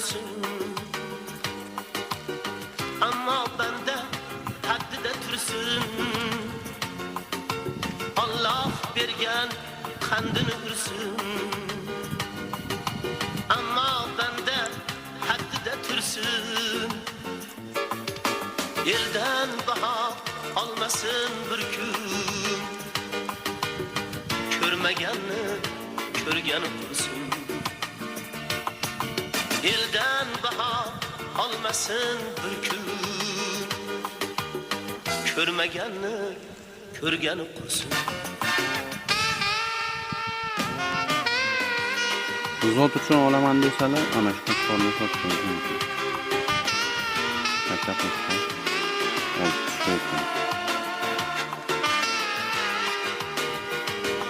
tursin. Ammo banda haddida tursin. Alloh bergan qandini ursin. Ammo banda haddida tursin. Eldan baho olmasin bir kun. Ko'rmaganni ko'rgani qilsin. Eldan baho olmasin bir kun. Ko'rmaganni ko'rgani qilsin. Zot uchun olaman desalar, ana shu qo'lni sotish mumkin. Katta qilsa, olib chiqib